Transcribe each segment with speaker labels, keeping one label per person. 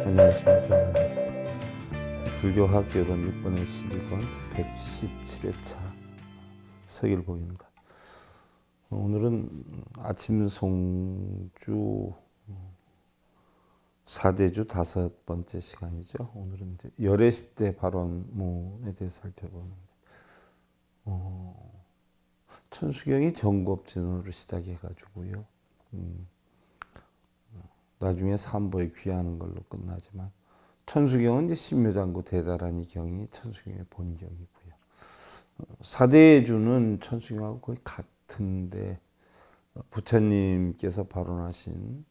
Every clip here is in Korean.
Speaker 1: 안녕하십니까. 불교학개론 6번의 12권 117회차 서길복입니다. 오늘은 아침 송주 4대주 5번째 시간이죠. 오늘은 이제 열애 10대 발언문에 대해서 살펴보는데, 천수경이 정법진으로 시작해가지고요. 나중에 삼보에 귀하는 걸로 끝나지만, 천수경은 이제 신묘장구 대다라니 경이 천수경의 본경이고요. 사대주는 천수경하고 거의 같은데, 부처님께서 발언하신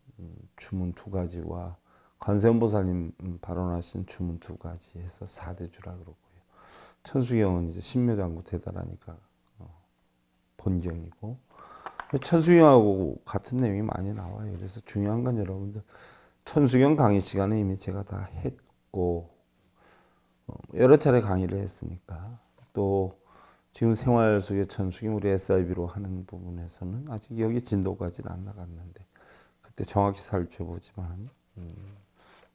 Speaker 1: 주문 2가지와 관세음보살님 발언하신 주문 2가지 해서 사대주라 그러고요. 천수경은 이제 신묘장구 대다라니까 본경이고, 천수경하고 같은 내용이 많이 나와요. 그래서 중요한 건 여러분들 천수경 강의 시간에 이미 제가 다 했고, 여러 차례 강의를 했으니까, 또 지금 생활 속의 천수경 우리 SIB로 하는 부분에서는 아직 여기 진도까지는 안 나갔는데 그때 정확히 살펴보지만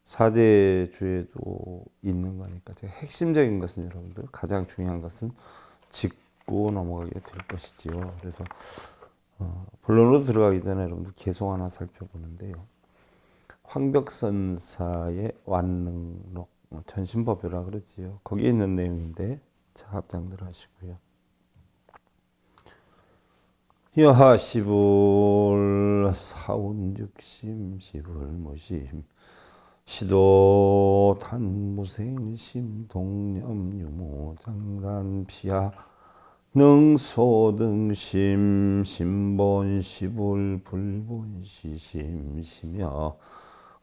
Speaker 1: 사대주에도 있는 거니까 제가 핵심적인 것은 여러분들 가장 중요한 것은 짚고 넘어가게 될 것이지요. 그래서 본론으로 들어가기 전에 여러분들 개송 하나 살펴보는데요. 황벽선사의 완능록 전신법요라 그러지요. 거기에 있는 내용인데 자, 합장들 하시고요. 여하시불 사운육심 시불무심 시도 단무생심 동념유무 장단피하 능소등심 신본시불 불본시심시며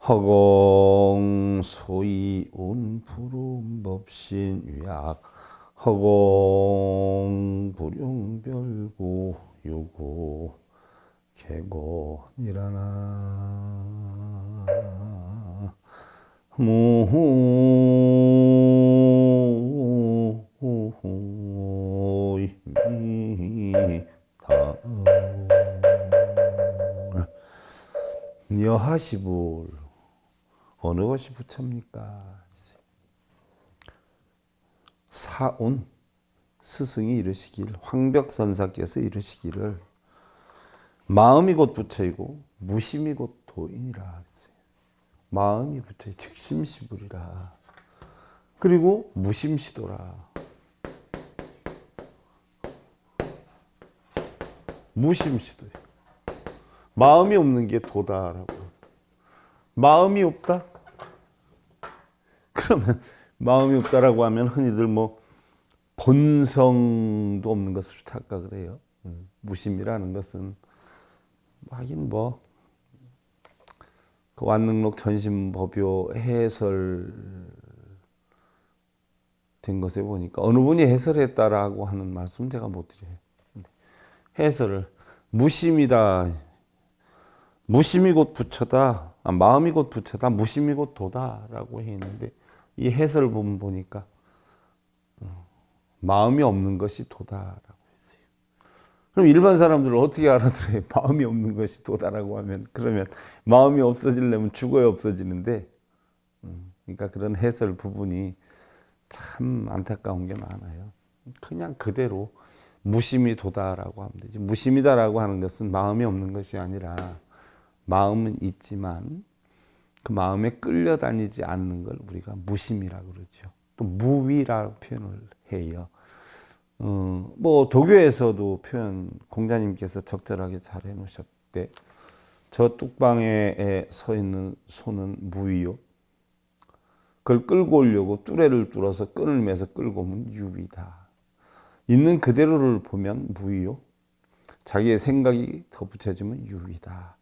Speaker 1: 허공 소이운 부름법신 위약 허공 불용별구 유고 개고니라나 여하시불 어느 것이 부처입니까? 사운 스승이 이르시길, 황벽선사께서 이르시기를 마음이 곧 부처이고 무심이 곧 도인이라. 마음이 부처의 즉심시불이라. 그리고 무심시도라. 무심시도요. 마음이 없는 게 도다라고. 마음이 없다? 그러면 마음이 없다라고 하면 흔히들 뭐 본성도 없는 것으로 착각을 해요. 무심이라는 것은 하긴 뭐 그 완능록 전신법요 해설된 것에 보니까 어느 분이 해설했다라고 하는 말씀 제가 못 드려요. 해설을 무심이다, 무심이 곧 부처다, 마음이 곧 부처다, 무심이 곧 도다라고 했는데 이 해설 부분 보니까 마음이 없는 것이 도다라고 했어요. 그럼 일반 사람들은 어떻게 알아들어요? 마음이 없는 것이 도다라고 하면, 그러면 마음이 없어지려면 죽어야 없어지는데, 그러니까 그런 해설 부분이 참 안타까운 게 많아요. 그냥 그대로 무심이 도다라고 하면 되지. 무심이다라고 하는 것은 마음이 없는 것이 아니라 마음은 있지만 그 마음에 끌려다니지 않는 걸 우리가 무심이라고 그러죠. 또 무위라고 표현을 해요. 뭐 도교에서도 표현 공자님께서 적절하게 잘 해놓으셨대. 저 뚝방에 서 있는 소는 무위요. 그걸 끌고 오려고 뚜레를 뚫어서 끈을 매서 끌고 오면 유위다. 있는 그대로를 보면 무위요. 자기의 생각이 덧붙여지면 유위다.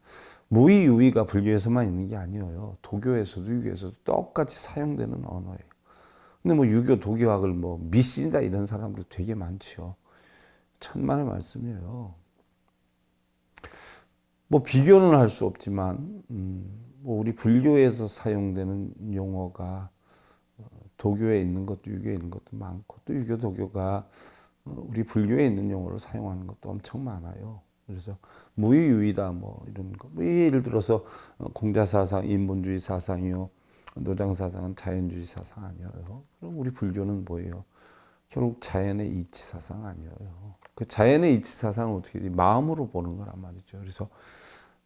Speaker 1: 무위, 유위가 불교에서만 있는 게 아니에요. 도교에서도 유교에서도 똑같이 사용되는 언어예요. 근데 뭐 유교 도교학을 뭐 미신이다 이런 사람들 되게 많죠. 천만의 말씀이에요. 뭐 비교는 할 수 없지만 뭐 우리 불교에서 사용되는 용어가 도교에 있는 것도 유교에 있는 것도 많고, 또 유교 도교가 우리 불교에 있는 용어를 사용하는 것도 엄청 많아요. 그래서 무의유의다 뭐 이런 거. 예를 들어서 공자사상, 인본주의 사상이요, 노장사상은 자연주의 사상 아니에요. 그럼 우리 불교는 뭐예요? 결국 자연의 이치 사상 아니에요. 그 자연의 이치 사상은 어떻게 돼? 마음으로 보는 거란 말이죠. 그래서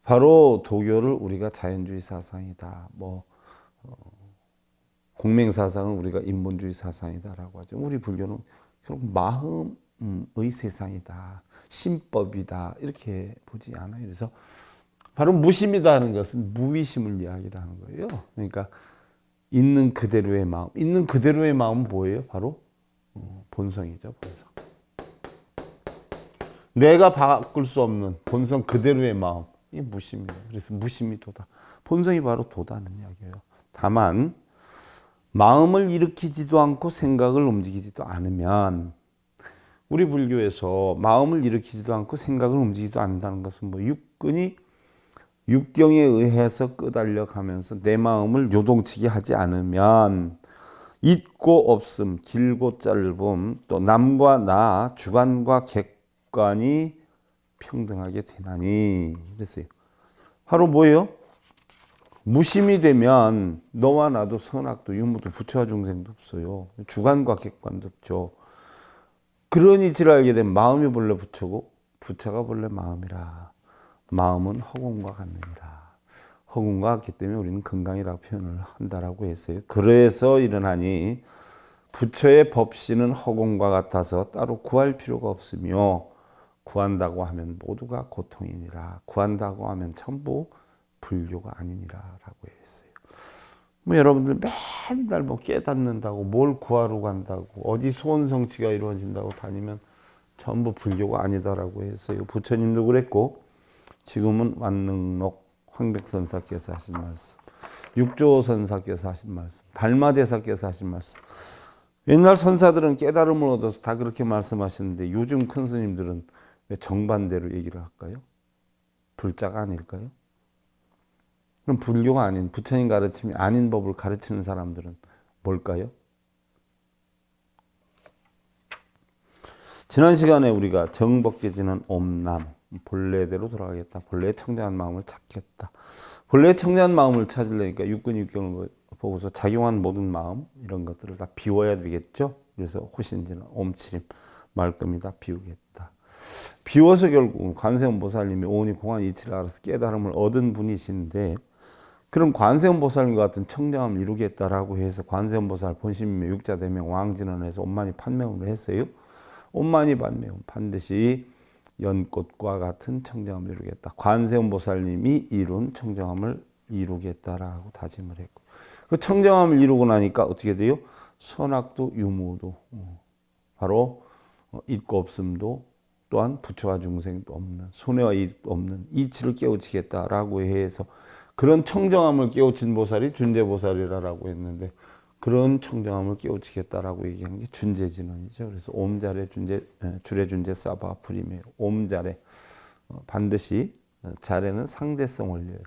Speaker 1: 바로 도교를 우리가 자연주의 사상이다. 뭐 공맹 사상은 우리가 인본주의 사상이다라고 하죠. 우리 불교는 결국 마음의 세상이다. 신법이다. 이렇게 보지 않아요. 그래서 바로 무심이다 하는 것은 무의심을 이야기하는 거예요. 그러니까 있는 그대로의 마음. 있는 그대로의 마음은 뭐예요? 바로 본성이죠. 본성. 내가 바꿀 수 없는 본성 그대로의 마음. 이 무심이에요. 그래서 무심이 도다. 본성이 바로 도다는 이야기예요. 다만 마음을 일으키지도 않고 생각을 움직이지도 않으면 우리 불교에서 마음을 일으키지도 않고 생각을 움직이지도 않는다는 것은 뭐 육근이 육경에 의해서 끄달려 가면서 내 마음을 요동치게 하지 않으면 있고 없음, 길고 짧음, 또 남과 나, 주관과 객관이 평등하게 되나니 그랬어요. 바로 뭐예요? 무심이 되면 너와 나도 선악도 유무도 부처와 중생도 없어요. 주관과 객관도 없죠. 그런 이치를 알게 되면 마음이 본래 부처고 부처가 본래 마음이라. 마음은 허공과 같느니라. 허공과 같기 때문에 우리는 건강이라고 표현을 한다라고 했어요. 그래서 이러하니 부처의 법신은 허공과 같아서 따로 구할 필요가 없으며 구한다고 하면 모두가 고통이니라. 구한다고 하면 전부 불교가 아니니라라고 했어요. 뭐 여러분들 맨날 뭐 깨닫는다고 뭘 구하러 간다고 어디 소원 성취가 이루어진다고 다니면 전부 불교가 아니다라고 했어요. 부처님도 그랬고 지금은 완능록 황백선사께서 하신 말씀, 육조 선사께서 하신 말씀, 달마대사께서 하신 말씀. 옛날 선사들은 깨달음을 얻어서 다 그렇게 말씀하시는데 요즘 큰 스님들은 왜 정반대로 얘기를 할까요? 불자가 아닐까요? 그럼 불교가 아닌 부처님 가르침이 아닌 법을 가르치는 사람들은 뭘까요? 지난 시간에 우리가 정법계지는 옴남, 본래대로 돌아가겠다. 본래의 청정한 마음을 찾겠다. 본래의 청정한 마음을 찾으려니까 육근 육경을 보고서 작용한 모든 마음 이런 것들을 다 비워야 되겠죠. 그래서 호신지는 옴치림, 말끔히 다 비우겠다. 비워서 결국 관세음보살님이 오온이 공한 이치를 알아서 깨달음을 얻은 분이신데 그럼 관세음보살님과 같은 청정함을 이루겠다라고 해서 관세음보살 본심이며 육자대명 왕진원에서 온만이 판명을 했어요. 온만이 판명 반드시 연꽃과 같은 청정함을 이루겠다. 관세음보살님이 이룬 청정함을 이루겠다라고 다짐을 했고 그 청정함을 이루고 나니까 어떻게 돼요? 선악도 유무도 바로 있고 없음도 또한 부처와 중생도 없는 손해와 이익도 없는 이치를 깨우치겠다라고 해서 그런 청정함을 깨우친 보살이 준재보살이라고 했는데 그런 청정함을 깨우치겠다라고 얘기한 게 준재진원이죠. 그래서 옴자레 준재 주례준재 사바 불임해요. 옴자레 반드시 자레는 상대성 원리예요.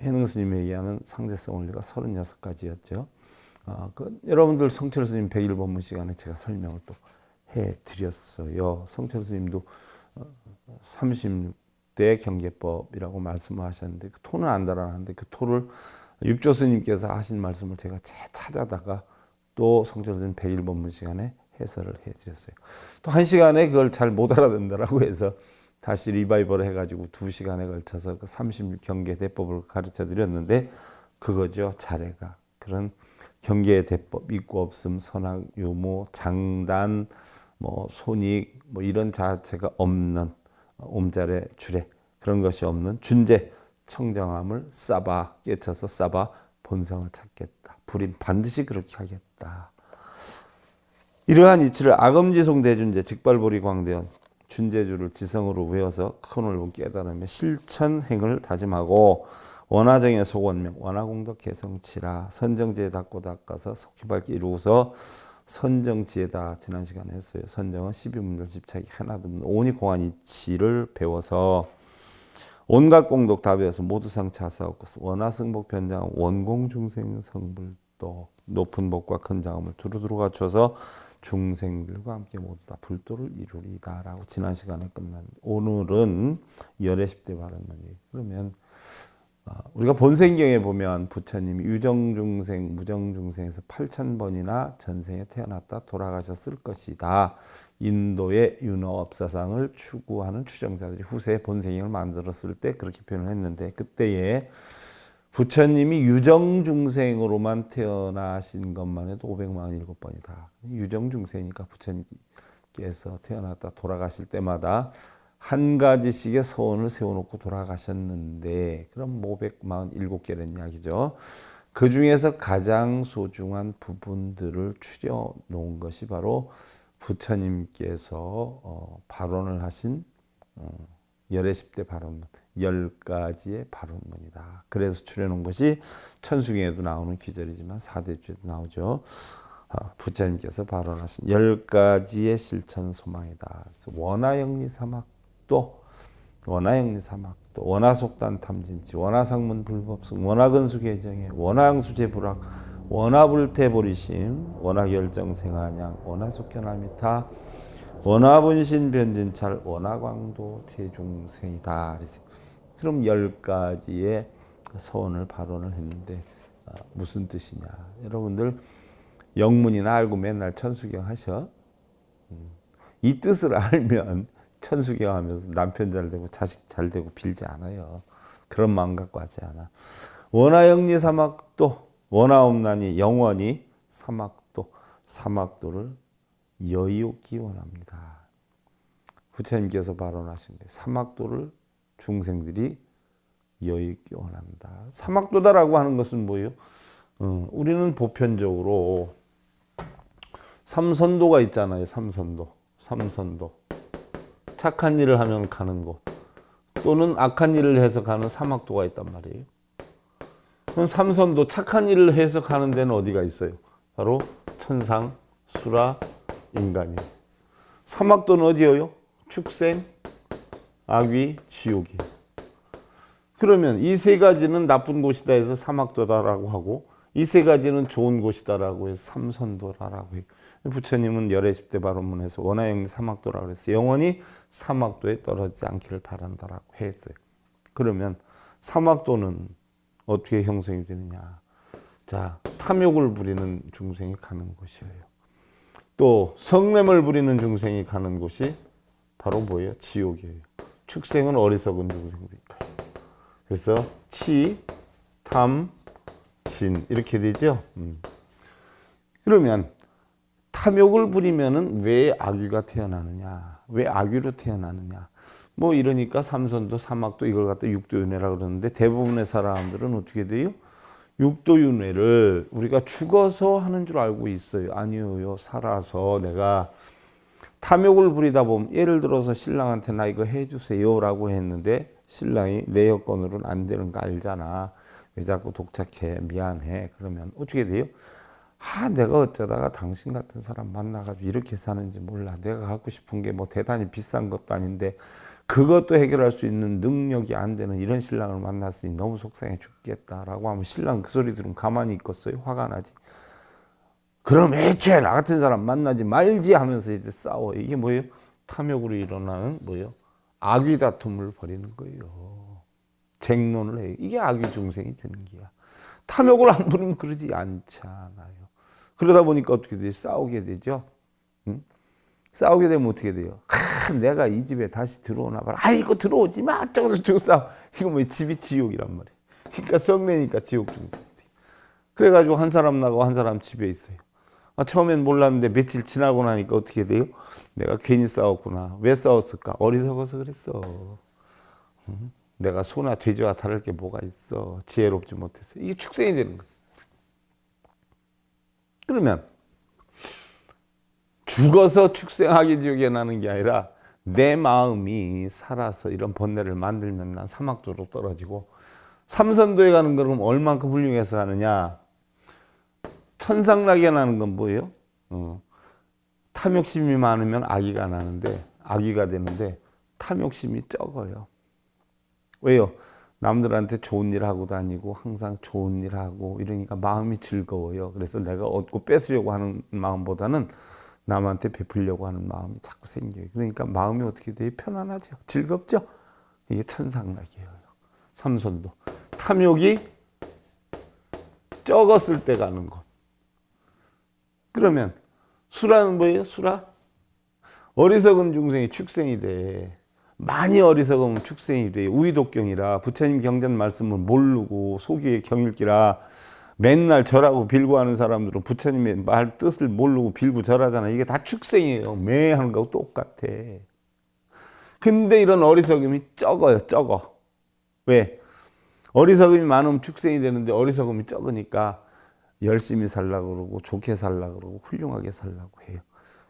Speaker 1: 해능스님이 얘기하는 상대성 원리가 36가지였죠. 여러분들 성철 스님 100일 법문 시간에 제가 설명을 또 해드렸어요. 성철 스님도 36대 경계법이라고 말씀을 하셨는데 그 토는 안 달아놨는데 그 토를 육조 스님께서 하신 말씀을 제가 찾아다가 또 성철 스님 100일 법문 시간에 해설을 해드렸어요. 또 한 시간에 그걸 잘 못 알아듣는다라고 해서 다시 리바이벌을 해가지고 2시간에 걸쳐서 그 36경계 대법을 가르쳐 드렸는데 그거죠. 자례가 그런 경계의 대법 있고 없음 선악 유무 장단 뭐 손익 뭐 이런 자체가 없는 옴자례 주례 그런 것이 없는 준재 청정함을 싸바 깨쳐서 싸바 본성을 찾겠다. 불임 반드시 그렇게 하겠다. 이러한 이치를 아검지송 대준재 직발보리 광대원 준재주를 지성으로 외워서 큰 넓은 깨달음의 실천행을 다짐하고 원화정의 속원명 원화공덕 개성치라 선정지에 닦고 닦아서 속히 밝게 이루고서 선정지에다 지난 시간에 했어요. 선정은 12문별 집착이 하나도 없는 오니 공한 이치를 배워서 온갖 공덕 다 배워서 모두 상차하사옵고 원화승복 변장 원공중생 성불도 높은 복과 큰 장엄을 두루두루 갖춰서 중생들과 함께 모두 다 불도를 이루리다 라고 지난 시간에 끝났는데 오늘은 열애십대 바라는 얘기. 그러면 우리가 본생경에 보면 부처님이 유정중생, 무정중생에서 8,000번이나 전생에 태어났다 돌아가셨을 것이다. 인도의 윤허업사상을 추구하는 추정자들이 후세에 본생경을 만들었을 때 그렇게 표현을 했는데, 그때에 부처님이 유정중생으로만 태어나신 것만 해도 547번이다. 유정중생이니까 부처님께서 태어났다 돌아가실 때마다 한 가지씩의 서원을 세워놓고 돌아가셨는데, 그럼 547개라는 이야기죠. 그 중에서 가장 소중한 부분들을 추려 놓은 것이 바로 부처님께서 발언을 하신 열의 10대 발언문, 10가지의 발언문이다. 그래서 추려 놓은 것이 천수경에도 나오는 귀절이지만 사대주에도 나오죠. 부처님께서 발언하신 10가지의 실천 소망이다. 그래서 원하영리사막도, 원하영리사막도, 원하속단 탐진치, 원하상문 불법성, 원하근수계정에, 원하양수제불학, 원하불태보리심, 원하결정생한양, 원하속견알미타, 원하분신 변진찰, 원하광도 대중생이다. 그럼 10가지의 서원을 발언을 했는데 무슨 뜻이냐? 여러분들 영문이나 알고 맨날 천수경 하셔. 이 뜻을 알면 천수경 하면서 남편 잘 되고 자식 잘 되고 빌지 않아요. 그런 마음 갖고 하지 않아. 원하영리 사막도, 원하옵나니 영원히 사막도, 사막도를 여의없기 원합니다. 부처님께서 발언하신 거예요. 사막도를 중생들이 여의없기 원합니다. 사막도다라고 하는 것은 뭐예요? 우리는 보편적으로 삼선도가 있잖아요. 삼선도. 착한 일을 하면 가는 곳, 또는 악한 일을 해서 가는 사막도가 있단 말이에요. 그럼 삼선도, 착한 일을 해서 가는 데는 어디가 있어요? 바로 천상, 수라, 인간이. 사막도는 어디예요? 축생, 악귀, 지옥이. 그러면 이 세 가지는 나쁜 곳이다 해서 사막도다라고 하고, 이 세 가지는 좋은 곳이다라고 해서 삼선도라고 해요. 부처님은 열의 10대 발언문에서 원하영리 사막도라고 그랬어요. 영원히 사막도에 떨어지지 않기를 바란다라고 했어요. 그러면 사막도는 어떻게 형성이 되느냐? 자, 탐욕을 부리는 중생이 가는 곳이에요. 또 성냄을 부리는 중생이 가는 곳이 바로 뭐예요? 지옥이에요. 축생은 어리석은 중생들이니까요. 그래서 치, 탐, 진 이렇게 되죠. 그러면 탐욕을 부리면은 왜 악귀가 태어나느냐? 왜 악귀로 태어나느냐? 뭐 이러니까 삼선도, 사막도 이걸 갖다 육도윤회라 그러는데, 대부분의 사람들은 어떻게 돼요? 육도윤회를 우리가 죽어서 하는 줄 알고 있어요. 아니요, 살아서 내가 탐욕을 부리다 보면, 예를 들어서 신랑한테 나 이거 해주세요라고 했는데 신랑이 내 여건으로는 안 되는 거 알잖아. 왜 자꾸 독착해? 미안해. 그러면 어떻게 돼요? 내가 어쩌다가 당신 같은 사람 만나가지고 이렇게 사는지 몰라. 내가 갖고 싶은 게 뭐 대단히 비싼 것도 아닌데 그것도 해결할 수 있는 능력이 안 되는 이런 신랑을 만났으니 너무 속상해 죽겠다라고 하면, 신랑 그 소리 들으면 가만히 있겠어요? 화가 나지. 그럼 애초에 나 같은 사람 만나지 말지 하면서 이제 싸워. 이게 뭐예요? 탐욕으로 일어나는 뭐예요? 악의 다툼을 벌이는 거예요. 쟁론을 해요. 이게 악의 중생이 되는 게야. 탐욕을 안 부리면 그러지 않잖아요. 그러다 보니까 어떻게 돼요? 싸우게 되죠. 응? 싸우게 되면 어떻게 돼요? 내가 이 집에 다시 들어오나 봐라. 아이고 들어오지 마. 저거 싸워. 이거 뭐 집이 지옥이란 말이에요. 그러니까 성내니까 지옥 중생이지. 그래가지고 한 사람 나가고 한 사람 집에 있어요. 처음엔 몰랐는데 며칠 지나고 나니까 어떻게 돼요? 내가 괜히 싸웠구나. 왜 싸웠을까? 어리석어서 그랬어. 응? 내가 소나 돼지와 다를 게 뭐가 있어. 지혜롭지 못해서. 이게 축생이 되는 거예요. 그러면 죽어서 축생하기 지옥에 나는 게 아니라 내 마음이 살아서 이런 번뇌를 만들면 난 사막도로 떨어지고, 삼선도에 가는 건 얼만큼 훌륭해서 가느냐? 천상나게 나는 건 뭐예요? 탐욕심이 많으면 악의가 나는데, 악의가 되는데 탐욕심이 적어요. 왜요? 남들한테 좋은 일 하고 다니고 항상 좋은 일 하고 이러니까 마음이 즐거워요. 그래서 내가 얻고 뺏으려고 하는 마음보다는 남한테 베풀려고 하는 마음이 자꾸 생겨요. 그러니까 마음이 어떻게 돼요? 편안하죠. 즐겁죠? 이게 천상락이에요. 삼선도. 탐욕이 적었을 때 가는 것. 그러면 수라는 뭐예요? 수라? 어리석은 중생이 축생이 돼. 많이 어리석으면 축생이 돼. 우의독경이라 부처님 경전 말씀을 모르고 속이의 경일기라 맨날 절하고 빌고 하는 사람들은 부처님의 말 뜻을 모르고 빌고 절하잖아. 이게 다 축생이에요. 매 하는 거하고 똑같아. 근데 이런 어리석음이 적어요. 적어. 왜? 어리석음이 많으면 축생이 되는데 어리석음이 적으니까 열심히 살려고 그러고 좋게 살려고 그러고 훌륭하게 살려고 해요.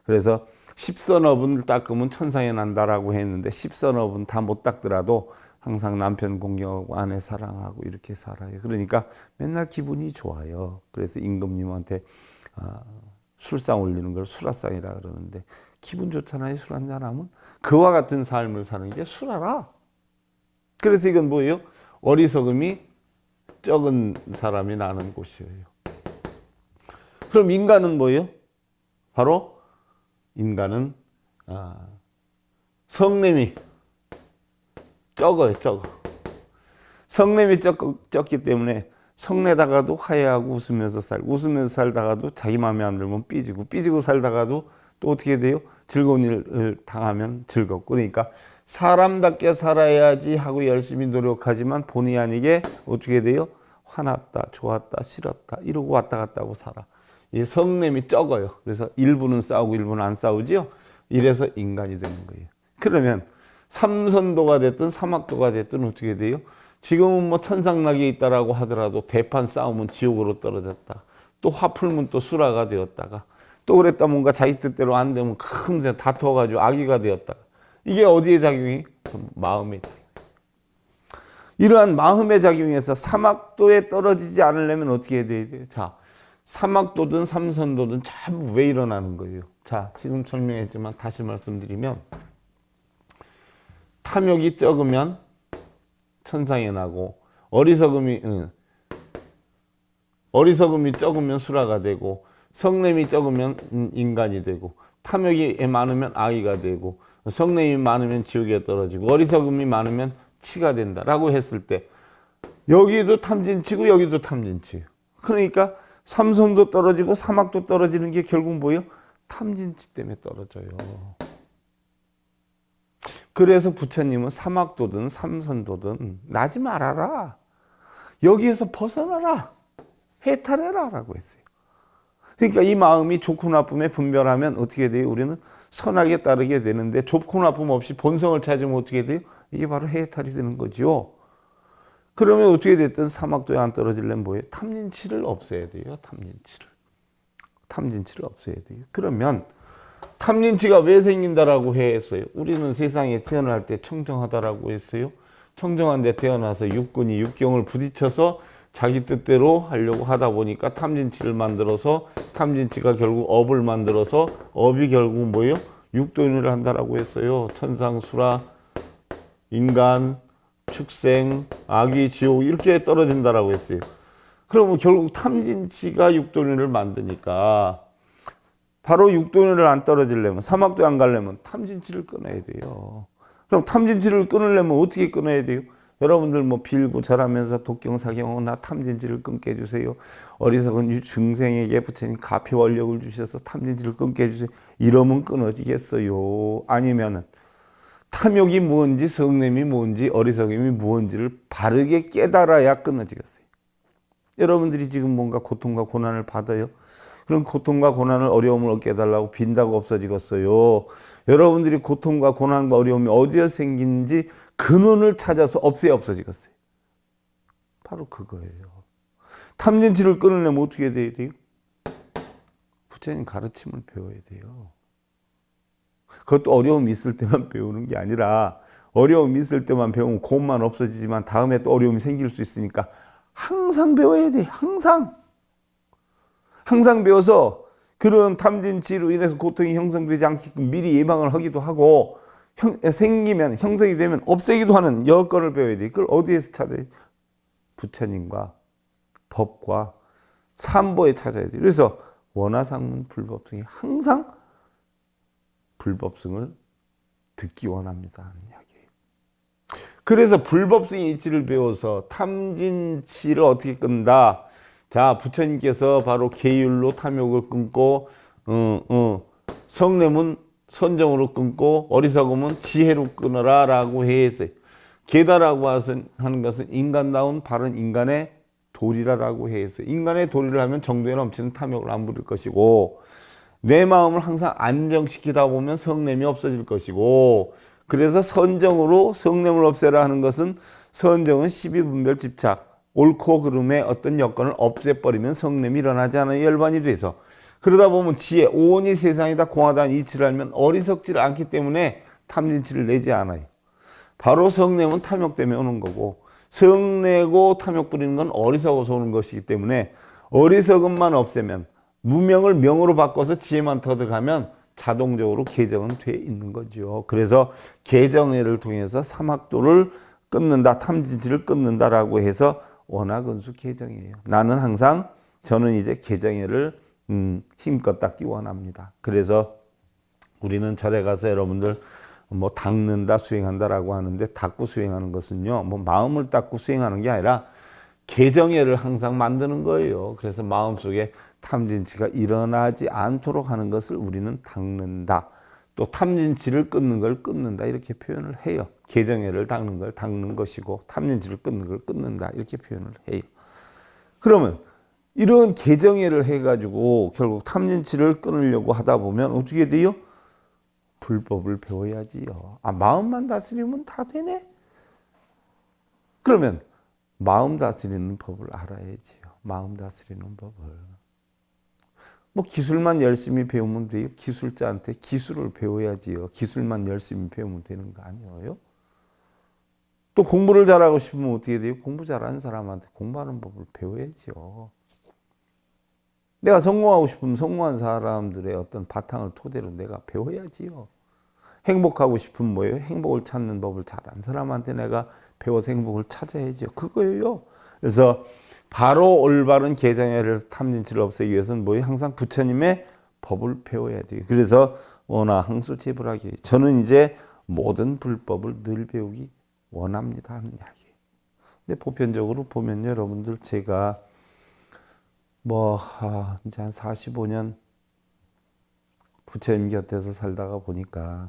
Speaker 1: 그래서 십선업은 닦으면 천상에 난다라고 했는데 십선업은 다 못 닦더라도 항상 남편 공경하고 아내 사랑하고 이렇게 살아요. 그러니까 맨날 기분이 좋아요. 그래서 임금님한테 술상 올리는 걸 수라상이라 그러는데 기분 좋잖아요. 술 한잔하면. 그와 같은 삶을 사는 게 수라라. 그래서 이건 뭐예요? 어리석음이 적은 사람이 나는 곳이에요. 그럼 인간은 뭐예요? 바로 인간은 성냄이 적어요. 적어. 성냄이 적기 때문에 성내다가도 화해하고 웃으면서 살고 웃으면서 살다가도 자기 마음에 안 들면 삐지고 살다가도 또 어떻게 돼요? 즐거운 일을 당하면 즐겁고. 그러니까 사람답게 살아야지 하고 열심히 노력하지만 본의 아니게 어떻게 돼요? 화났다, 좋았다, 싫었다 이러고 왔다 갔다 하고 살아. 이 성냄이 적어요. 그래서 일부는 싸우고 일부는 안 싸우지요. 이래서 인간이 되는 거예요. 그러면 삼선도가 됐든 사막도가 됐든 어떻게 돼요? 지금은 뭐 천상락에 있다라고 하더라도 대판 싸우면 지옥으로 떨어졌다. 또 화풀면 또 수라가 되었다가 또 그랬다 뭔가 자기 뜻대로 안 되면 금세 다투어가지고 악의가 되었다가 이게 어디의 작용이? 마음의 작용. 이러한 마음의 작용에서 사막도에 떨어지지 않으려면 어떻게 해야 돼요? 자, 사막도든 삼선도든 전부 왜 일어나는 거예요? 자, 지금 설명했지만 다시 말씀드리면 탐욕이 적으면 천상에 나고 어리석음이 적으면 수라가 되고 성냄이 적으면 인간이 되고 탐욕이 많으면 악의가 되고 성냄이 많으면 지옥에 떨어지고 어리석음이 많으면 치가 된다라고 했을 때 여기도 탐진치고 여기도 탐진치예요. 그러니까 삼선도 떨어지고 사막도 떨어지는 게 결국 뭐예요? 탐진치 때문에 떨어져요. 그래서 부처님은 사막도든 삼선도든 나지 말아라. 여기에서 벗어나라. 해탈해라 라고 했어요. 그러니까 이 마음이 좋고 나쁨에 분별하면 어떻게 돼요? 우리는 선하게 따르게 되는데 좋고 나쁨 없이 본성을 찾으면 어떻게 돼요? 이게 바로 해탈이 되는 거죠. 그러면 어떻게 됐든 사막도에 안 떨어지려면 뭐예요? 탐진치를 없애야 돼요. 탐진치를 없애야 돼요. 그러면 탐진치가 왜 생긴다라고 했어요? 우리는 세상에 태어날 때 청정하다라고 했어요. 청정한 데 태어나서 육군이 육경을 부딪혀서 자기 뜻대로 하려고 하다 보니까 탐진치를 만들어서 탐진치가 결국 업을 만들어서 업이 결국 뭐예요? 육도인을 한다라고 했어요. 천상, 수라, 인간, 축생, 악의, 지옥 이렇게 떨어진다라고 했어요. 그러면 결국 탐진치가 육도인을 만드니까 바로 육도인을 안 떨어지려면 사막도에 안 가려면 탐진치를 끊어야 돼요. 그럼 탐진치를 끊으려면 어떻게 끊어야 돼요? 여러분들 뭐 빌고 절하면서 독경사경하고 나 탐진치를 끊게 해주세요. 어리석은 중생에게 부처님 가피 원력을 주셔서 탐진치를 끊게 해주세요. 이러면 끊어지겠어요? 아니면은 탐욕이 무엇인지 성냄이 무엇인지 어리석음이 무엇인지를 바르게 깨달아야 끊어지겠어요. 여러분들이 지금 뭔가 고통과 고난을 받아요. 그런 고통과 고난을 어려움을 깨달라고 빈다고 없어지겠어요. 여러분들이 고통과 고난과 어려움이 어디에 생긴지 근원을 찾아서 없어지겠어요. 바로 그거예요. 탐진치를 끊으려면 어떻게 해야 돼요? 부처님 가르침을 배워야 돼요. 그것도 어려움이 있을 때만 배우는 게 아니라 어려움이 있을 때만 배우면 고음만 없어지지만 다음에 또 어려움이 생길 수 있으니까 항상 배워야 돼. 항상 배워서 그런 탐진치로 인해서 고통이 형성되지 않게끔 미리 예방을 하기도 하고 생기면 형성이 되면 없애기도 하는 여건을 배워야 돼. 그걸 어디에서 찾아야 돼? 부처님과 법과 삼보에 찾아야 돼. 그래서 원하상문 불법승이 항상 불법승을 듣기 원합니다 하는 이야기예요. 그래서 불법성의 이치를 배워서 탐진치를 어떻게 끊는다. 자, 부처님께서 바로 계율로 탐욕을 끊고 성냄은 선정으로 끊고 어리석음은 지혜로 끊어라 라고 했어요. 계다라고 하는 것은 인간다운 바른 인간의 도리라고 했어요. 인간의 도리를 하면 정도에 넘치는 탐욕을 안 부릴 것이고 내 마음을 항상 안정시키다 보면 성냄이 없어질 것이고 그래서 선정으로 성냄을 없애라 하는 것은 선정은 십이분별 집착 옳고 그름의 어떤 여건을 없애버리면 성냄이 일어나지 않아요. 열반이 돼서 그러다 보면 지혜 온이 세상이 다 공하다는 이치를 알면 어리석지 않기 때문에 탐진치를 내지 않아요. 바로 성냄은 탐욕 때문에 오는 거고 성내고 탐욕 부리는 건 어리석어서 오는 것이기 때문에 어리석음만 없애면 무명을 명으로 바꿔서 지혜만 터득하면 자동적으로 개정은 돼 있는 거죠. 그래서 개정회를 통해서 삼학도를 끊는다, 탐진치를 끊는다라고 해서 원하근수 개정이에요. 나는 항상 저는 이제 개정회를 힘껏 닦기 원합니다. 그래서 우리는 절에 가서 여러분들 뭐 닦는다, 수행한다라고 하는데 닦고 수행하는 것은요, 뭐 마음을 닦고 수행하는 게 아니라 개정회를 항상 만드는 거예요. 그래서 마음속에 탐진치가 일어나지 않도록 하는 것을 우리는 닦는다. 또 탐진치를 끊는 걸 끊는다 이렇게 표현을 해요. 개정회를 닦는 걸 닦는 것이고 탐진치를 끊는 걸 끊는다 이렇게 표현을 해요. 그러면 이런 개정회를 해가지고 결국 탐진치를 끊으려고 하다 보면 어떻게 돼요? 불법을 배워야지요. 아, 마음만 다스리면 다 되네? 그러면 마음 다스리는 법을 알아야지요. 마음 다스리는 법을. 뭐 기술만 열심히 배우면 돼요. 기술자한테 기술을 배워야지요. 기술만 열심히 배우면 되는 거 아니에요? 또 공부를 잘하고 싶으면 어떻게 돼요? 공부 잘하는 사람한테 공부하는 법을 배워야지요. 내가 성공하고 싶으면 성공한 사람들의 어떤 바탕을 토대로 내가 배워야지요. 행복하고 싶으면 뭐예요? 행복을 찾는 법을 잘한 사람한테 내가 배워서 행복을 찾아야죠. 그거예요. 그래서 바로 올바른 개정회를 탐진치를 없애기 위해서는 뭐예요? 항상 부처님의 법을 배워야 돼요. 그래서 원하 항수제불하기. 저는 이제 모든 불법을 늘 배우기 원합니다 하는 이야기예요. 근데 보편적으로 보면 여러분들 제가 이제 한 45년 부처님 곁에서 살다가 보니까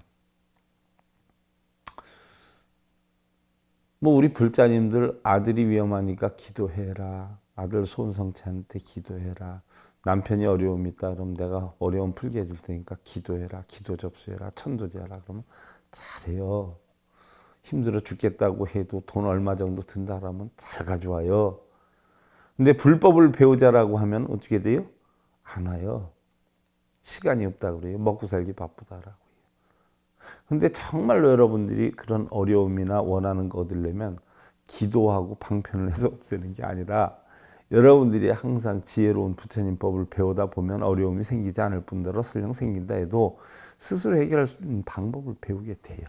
Speaker 1: 우리 불자님들 아들이 위험하니까 기도해라. 아들 손성찬한테 기도해라. 남편이 어려움이 있다 그러면 내가 어려움 풀게 해줄 테니까 기도해라. 기도 접수해라. 천도제하라 그러면 잘해요. 힘들어 죽겠다고 해도 돈 얼마 정도 든다 그러면 잘 가져와요. 근데 불법을 배우자라고 하면 어떻게 돼요? 안 와요. 시간이 없다 그래요. 먹고 살기 바쁘다라고요. 근데 정말로 여러분들이 그런 어려움이나 원하는 거 얻으려면 기도하고 방편을 해서 없애는 게 아니라 여러분들이 항상 지혜로운 부처님 법을 배우다 보면 어려움이 생기지 않을 뿐더러 설령 생긴다 해도 스스로 해결할 수 있는 방법을 배우게 돼요.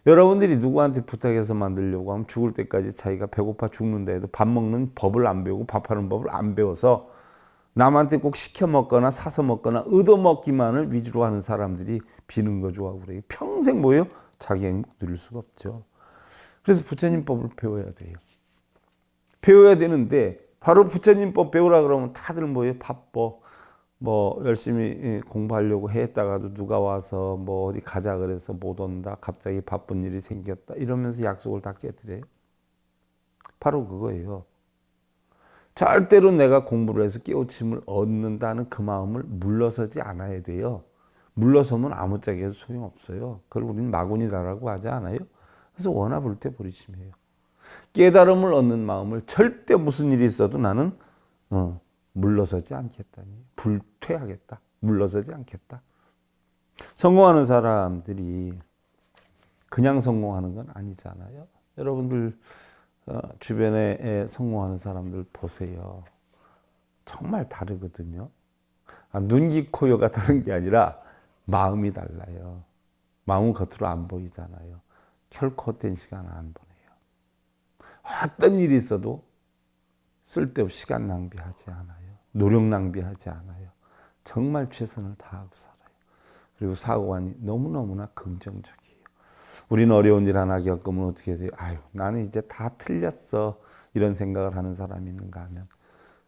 Speaker 1: 여러분들이 누구한테 부탁해서 만들려고 하면 죽을 때까지 자기가 배고파 죽는다 해도 밥 먹는 법을 안 배우고 밥하는 법을 안 배워서 남한테 꼭 시켜 먹거나 사서 먹거나 얻어먹기만을 위주로 하는 사람들이 비는 거 좋아하고 그래요. 평생 뭐예요? 자기 행복 누릴 수가 없죠. 그래서 부처님 법을 배워야 돼요. 배워야 되는데 바로 부처님 법 배우라 그러면 다들 뭐예요? 바빠. 열심히 공부하려고 했다가도 누가 와서 어디 가자 그래서 못 온다. 갑자기 바쁜 일이 생겼다. 이러면서 약속을 다 깨뜨려요. 바로 그거예요. 절대로 내가 공부를 해서 깨우침을 얻는다는 그 마음을 물러서지 않아야 돼요. 물러서면 아무짝에 해도 소용없어요. 그걸 우리는 마구니다라고 하지 않아요? 그래서 원하 불태버리심이에요. 깨달음을 얻는 마음을 절대 무슨 일이 있어도 나는 물러서지 않겠다니. 불퇴하겠다. 물러서지 않겠다. 성공하는 사람들이 그냥 성공하는 건 아니잖아요. 여러분들 주변에 성공하는 사람들 보세요. 정말 다르거든요. 눈기 코요가 다른 게 아니라 마음이 달라요. 마음은 겉으로 안 보이잖아요. 결코 헛된 시간 안 보내요. 어떤 일이 있어도 쓸데없이 시간 낭비하지 않아요. 노력 낭비하지 않아요. 정말 최선을 다하고 살아요. 그리고 사고관이 너무너무나 긍정적이에요. 우리는 어려운 일 하나 겪으면 어떻게 돼요? 아유, 나는 이제 다 틀렸어. 이런 생각을 하는 사람이 있는가 하면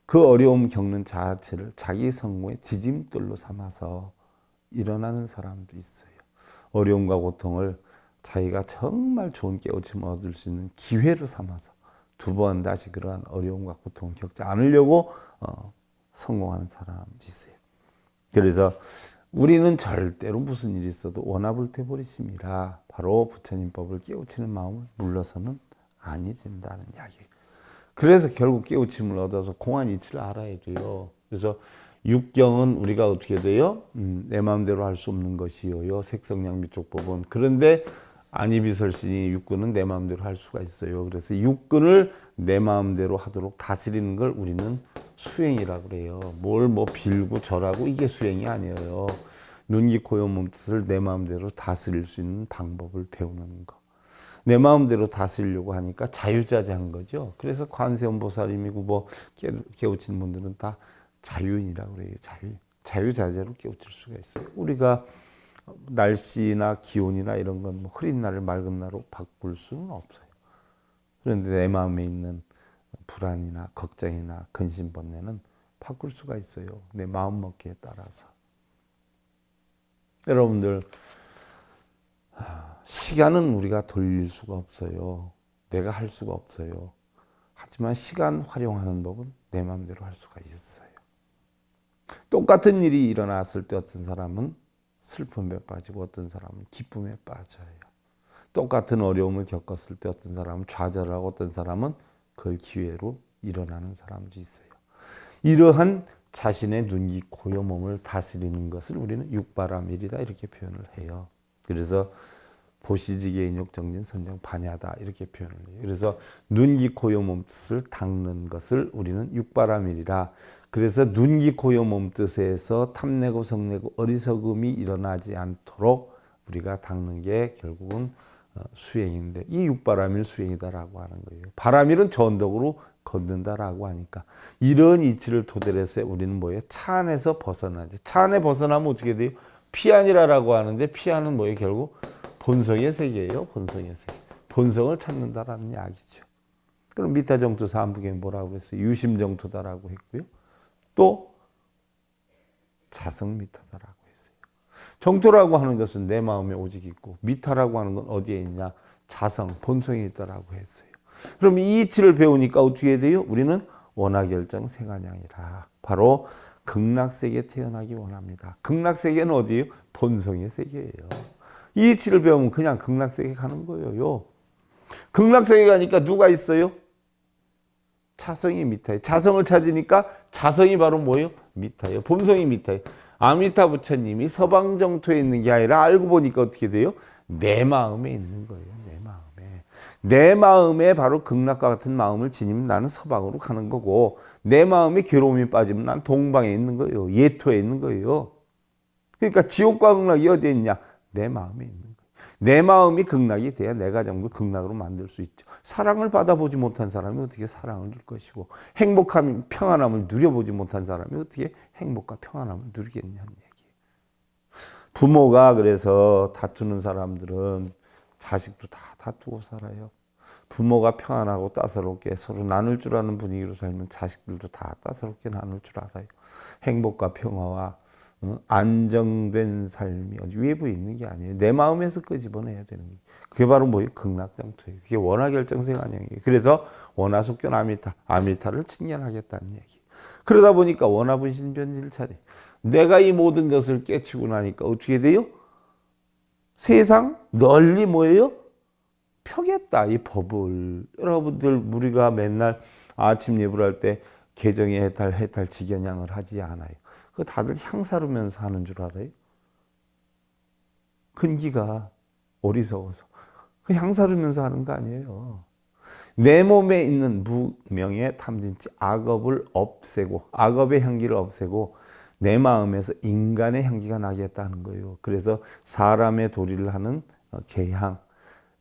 Speaker 1: 그 어려움 겪는 자체를 자기 성공의 지짐돌로 삼아서 일어나는 사람도 있어요. 어려움과 고통을 자기가 정말 좋은 깨우침을 얻을 수 있는 기회로 삼아서 두 번 다시 그러한 어려움과 고통을 겪지 않으려고 성공하는 사람도 있어요. 그래서 우리는 절대로 무슨 일이 있어도 원하불태버리심이라 바로 부처님 법을 깨우치는 마음을 물러서는 아니 된다는 이야기예요. 그래서 결국 깨우침을 얻어서 공안 이치를 알아야 돼요. 그래서 육경은 우리가 어떻게 돼요? 내 마음대로 할 수 없는 것이요. 색성양미촉법은. 그런데 안이비설신이 육근은 내 마음대로 할 수가 있어요. 그래서 육근을 내 마음대로 하도록 다스리는 걸 우리는 수행이라고 그래요. 뭘 뭐 빌고 절하고 이게 수행이 아니에요. 눈, 귀, 코, 여, 몸뜻을 내 마음대로 다스릴 수 있는 방법을 배우는 거. 내 마음대로 다스리려고 하니까 자유자재한 거죠. 그래서 관세음보살님이고 뭐 깨우치는 분들은 다 자유인이라고 그래요. 자유자재로 깨우칠 수가 있어요. 우리가 날씨나 기온이나 이런 건 뭐 흐린 날을 맑은 날로 바꿀 수는 없어요. 그런데 내 마음에 있는 불안이나 걱정이나 근심번뇌는 바꿀 수가 있어요. 내 마음 먹기에 따라서. 여러분들 시간은 우리가 돌릴 수가 없어요. 내가 할 수가 없어요. 하지만 시간 활용하는 법은 내 마음대로 할 수가 있어요. 똑같은 일이 일어났을 때 어떤 사람은 슬픔에 빠지고 어떤 사람은 기쁨에 빠져요. 똑같은 어려움을 겪었을 때 어떤 사람은 좌절하고 어떤 사람은 그걸 기회로 일어나는 사람도 있어요. 이러한 자신의 눈, 귀, 코, 여, 몸을 다스리는 것을 우리는 육바라밀이다 이렇게 표현을 해요. 그래서 보시지게 인욕정진 선정 반야다 이렇게 표현을 해요. 그래서 눈, 귀, 코, 여, 몸뜻을 닦는 것을 우리는 육바라밀이라. 그래서 눈, 귀, 코, 여, 몸뜻에서 탐내고 성내고 어리석음이 일어나지 않도록 우리가 닦는 게 결국은 수행인데 이 육바라밀 수행이다라고 하는 거예요. 바라밀은 전덕으로 걷는다라고 하니까 이런 이치를 토대로 해서 우리는 뭐예요? 차 안에서 벗어나지. 차 안에 벗어나면 어떻게 돼요? 피안이라고 하는데 피안은 뭐예요? 결국 본성의 세계예요. 본성의 세계. 본성을 찾는다라는 이야기죠. 그럼 미타정토 사안부경에 뭐라고 했어요? 유심정토다라고 했고요. 또 자성미타다라고 했어요. 정토라고 하는 것은 내 마음에 오직 있고 미타라고 하는 건 어디에 있냐? 자성, 본성에 있다라고 했어요. 그럼 이 이치를 배우니까 어떻게 돼요? 우리는 원하결정 생안양이라. 바로 극락세계에 태어나기 원합니다. 극락세계는 어디예요? 본성의 세계예요. 이 이치를 배우면 그냥 극락세계 가는 거예요. 극락세계 가니까 누가 있어요? 자성이 미타예요. 자성을 찾으니까 자성이 바로 뭐예요? 미타예요. 본성이 미타예요. 아미타 부처님이 서방정토에 있는 게 아니라 알고 보니까 어떻게 돼요? 내 마음에 있는 거예요. 내 마음에. 내 마음에 바로 극락과 같은 마음을 지니면 나는 서방으로 가는 거고 내 마음에 괴로움이 빠지면 난 동방에 있는 거예요. 예토에 있는 거예요. 그러니까 지옥과 극락이 어디에 있냐? 내 마음에 있는 거예요. 내 마음이 극락이 돼야 내가 전부 극락으로 만들 수 있죠. 사랑을 받아보지 못한 사람이 어떻게 사랑을 줄 것이고 행복함, 평안함을 누려보지 못한 사람이 어떻게 행복과 평안함을 누리겠냐는 얘기예요. 부모가 그래서 다투는 사람들은 자식도 다 다투고 살아요. 부모가 평안하고 따사롭게 서로 나눌 줄 아는 분위기로 살면 자식들도 다 따사롭게 나눌 줄 알아요. 행복과 평화와 안정된 삶이 외부에 있는 게 아니에요. 내 마음에서 끄집어내야 되는 거예요. 그게 바로 뭐예요? 극락정토예요. 그게 원하결정생 안양이에요. 그래서 원하속견 아미타, 아미타를 칭견하겠다는 얘기예요. 그러다 보니까 원하분신변질 차례. 내가 이 모든 것을 깨치고 나니까 어떻게 돼요? 세상 널리 뭐예요? 펴겠다 이 법을. 여러분들 우리가 맨날 아침 예불 할 때 개정의 해탈 직연양을 하지 않아요. 그거 다들 향사르면서 하는 줄 알아요? 근기가 어리석어서 그 향사르면서 하는 거 아니에요. 내 몸에 있는 무명의 탐진치 악업을 없애고 악업의 향기를 없애고 내 마음에서 인간의 향기가 나겠다는 거예요. 그래서 사람의 도리를 하는 계향,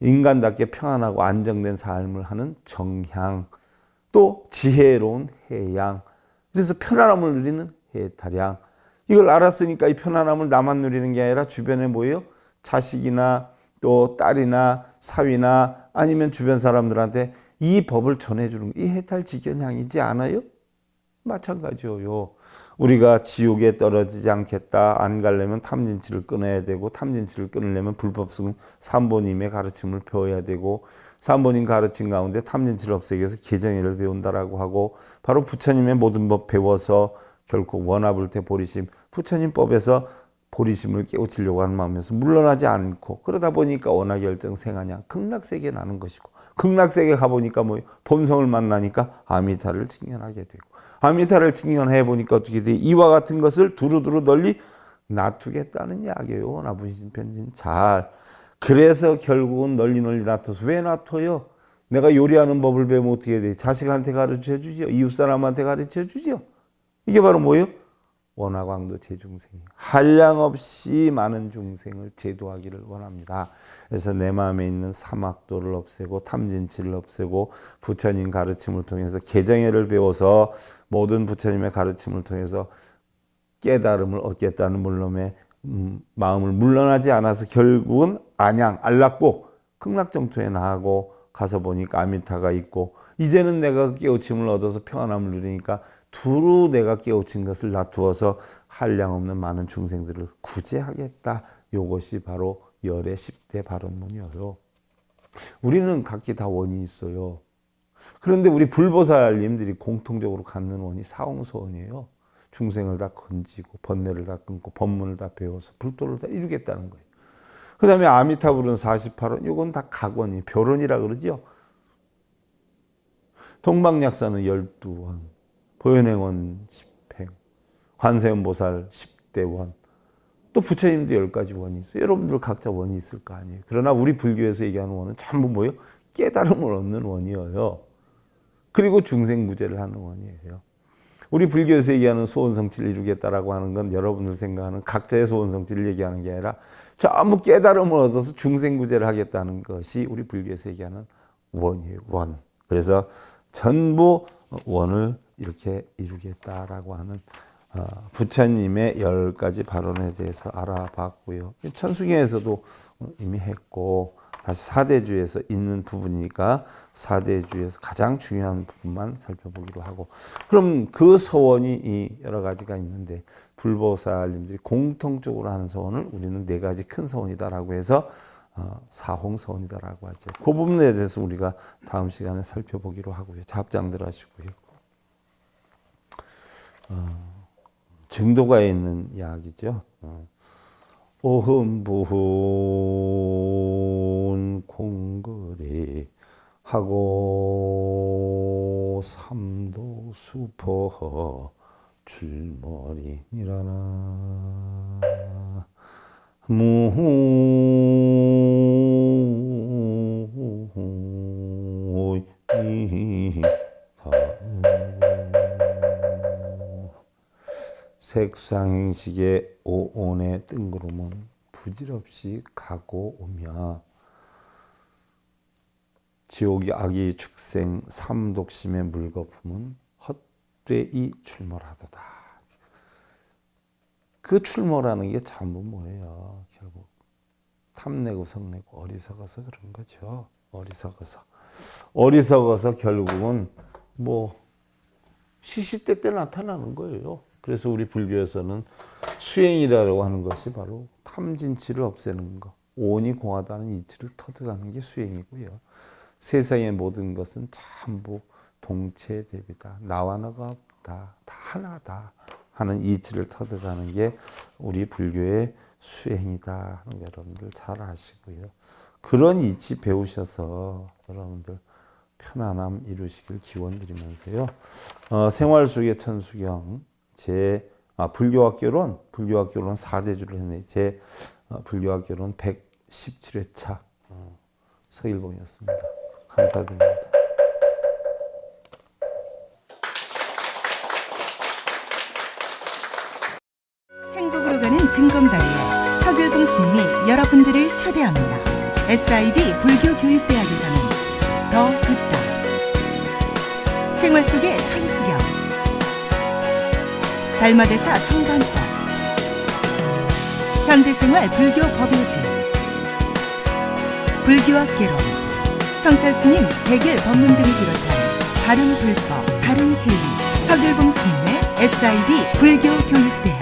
Speaker 1: 인간답게 평안하고 안정된 삶을 하는 정향, 또 지혜로운 해양, 그래서 편안함을 누리는 해탈양. 이걸 알았으니까 이 편안함을 나만 누리는 게 아니라 주변에 뭐예요? 자식이나 또 딸이나 사위나 아니면 주변 사람들한테 이 법을 전해주는 이 해탈지견향이지 않아요? 마찬가지요. 우리가 지옥에 떨어지지 않겠다, 안 가려면 탐진치를 끊어야 되고, 탐진치를 끊으려면 불법승 삼보님의 가르침을 배워야 되고, 삼보님 가르침 가운데 탐진치를 없애기 위해서 계정예를 배운다라고 하고, 바로 부처님의 모든 법 배워서 결코 원화불태 보리심, 부처님 법에서 보리심을 깨우치려고 하는 마음에서 물러나지 않고, 그러다 보니까 원화결정 생하냐 극락세계에 나는 것이고, 극락세계 가보니까 뭐 본성을 만나니까 아미타를 직면하게 되고, 아미타를 직면해 보니까 어떻게 돼? 이와 같은 것을 두루두루 널리 놔두겠다는 이야기예요. 원화분신 편진 잘. 그래서 결국은 널리 놔둬서 왜 놔둬요? 내가 요리하는 법을 배우면 어떻게 돼? 자식한테 가르쳐 주죠. 이웃 사람한테 가르쳐 주죠. 이게 바로 뭐예요? 원화광도 제중생이 한량없이 많은 중생을 제도하기를 원합니다. 그래서 내 마음에 있는 사막도를 없애고 탐진치를 없애고 부처님 가르침을 통해서 계정예를 배워서 모든 부처님의 가르침을 통해서 깨달음을 얻겠다는 물론의 마음을 물러나지 않아서 결국은 안양, 안락고 극락정토에 나가고 가서 보니까 아미타가 있고, 이제는 내가 깨우침을 얻어서 평안함을 누리니까 두루 내가 깨우친 것을 놔두어서 한량없는 많은 중생들을 구제하겠다. 이것이 바로 열의 10대 발언문이에요. 우리는 각기 다 원이 있어요. 그런데 우리 불보살님들이 공통적으로 갖는 원이 사홍서원이에요. 중생을 다 건지고 번뇌를 다 끊고 법문을 다 배워서 불도를 다 이루겠다는 거예요. 그 다음에 아미타불은 48원, 이건 다 각원이, 별원이라 그러죠. 동방약사는 12원, 보현행원 10행, 관세음보살 10대 원, 또 부처님도 10가지 원이 있어요. 여러분들 각자 원이 있을 거 아니에요. 그러나 우리 불교에서 얘기하는 원은 전부 뭐예요? 깨달음을 얻는 원이에요. 그리고 중생구제를 하는 원이에요. 우리 불교에서 얘기하는 소원성취를 이루겠다라고 하는 건 여러분들 생각하는 각자의 소원성취를 얘기하는 게 아니라 전부 깨달음을 얻어서 중생구제를 하겠다는 것이 우리 불교에서 얘기하는 원이에요. 원. 그래서 전부 원을 이렇게 이루겠다라고 하는 부처님의 10가지 발언에 대해서 알아봤고요. 천수경에서도 이미 했고, 다시 사대주에서 있는 부분이니까 사대주에서 가장 중요한 부분만 살펴보기로 하고, 그럼 그 서원이 여러 가지가 있는데 불보살님들이 공통적으로 하는 서원을 우리는 4가지 큰 서원이다라고 해서 사홍서원이다라고 하죠. 그 부분에 대해서 우리가 다음 시간에 살펴보기로 하고요. 잡장들 하시고요. 증도가에 있는 이야기죠. 오흠부훈 공거리 하고 삼도수포 출머리니라나 색상행식의 오온의 뜬구름은 부질없이 가고 오며 지옥이 악이 축생 삼독심의 물거품은 헛되이 출몰하도다. 그 출몰하는 게 전부 뭐예요? 결국 탐내고 성내고 어리석어서 그런 거죠. 어리석어서 결국은 뭐 시시때때 나타나는 거예요. 그래서 우리 불교에서는 수행이라고 하는 것이 바로 탐진치를 없애는 것, 오온이 공하다는 이치를 터득하는 게 수행이고요. 세상의 모든 것은 전부 동체대비다. 나와 너가 없다. 다 하나다 하는 이치를 터득하는 게 우리 불교의 수행이다 하는 거 여러분들 잘 아시고요. 그런 이치 배우셔서 여러분들 편안함 이루시길 기원드리면서요. 생활 속의 천수경 불교학교론 4대주를 했네. 불교학교론 117회차 서일봉이었습니다. 감사드립니다.
Speaker 2: 행복으로 가는 징검다리에 서길봉 스님이 여러분들을 초대합니다. SIB 불교교육대학에서는 더 듣다, 생활 속의 천수경, 달마대사 성관법, 현대생활 불교 법요지, 불교와 개론, 성찰 스님 백일 법문 등을 비롯한 다른 불법, 다른 진리, 서길봉 스님의 SIB 불교 교육대학.